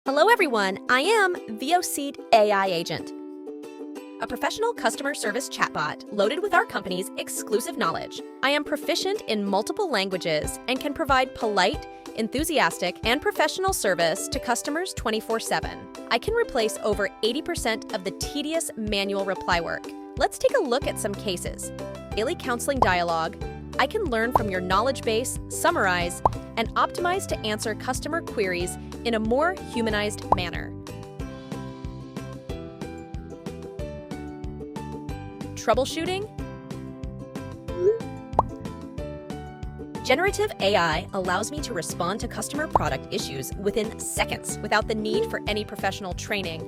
Hello everyone, I am VOC AI Agent, a professional customer service chatbot loaded with our company's exclusive knowledge. I am proficient in multiple languages and can provide polite, enthusiastic, and professional service to customers 24/7. I can replace over 80% of the tedious manual reply work. Let's take a look at some cases. Daily counseling dialogue. I can learn from your knowledge base, summarize, and optimize to answer customer queries in a more humanized manner. Troubleshooting. Generative AI allows me to respond to customer product issues within seconds without the need for any professional training.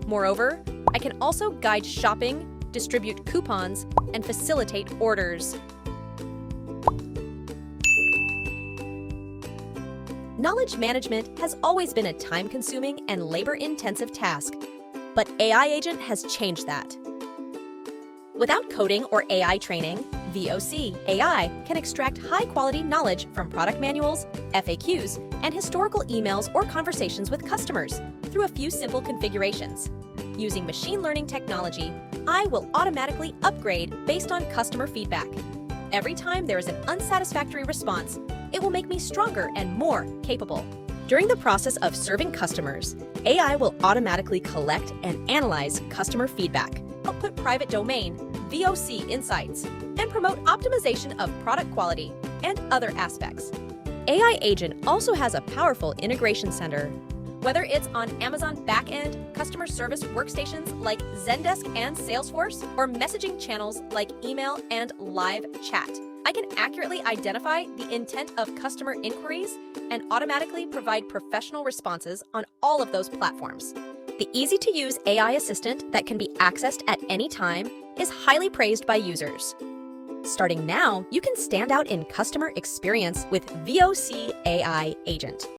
Moreover, I can also guide shopping, distribute coupons, and facilitate orders. Knowledge management has always been a time-consuming and labor-intensive task, but AI Agent has changed that. Without coding or AI training, VOC AI can extract high-quality knowledge from product manuals, FAQs, and historical emails or conversations with customers through a few simple configurations. Using machine learning technology, I will automatically upgrade based on customer feedback. Every time there is an unsatisfactory response, it will make me stronger and more capable. During the process of serving customers, AI will automatically collect and analyze customer feedback, output private domain, VOC insights, and promote optimization of product quality and other aspects. AI Agent also has a powerful integration center. Whether it's on Amazon backend, customer service workstations like Zendesk and Salesforce, or messaging channels like email and live chat, I can accurately identify the intent of customer inquiries and automatically provide professional responses on all of those platforms. The easy-to-use AI assistant that can be accessed at any time is highly praised by users. Starting now, you can stand out in customer experience with VOC AI Agent.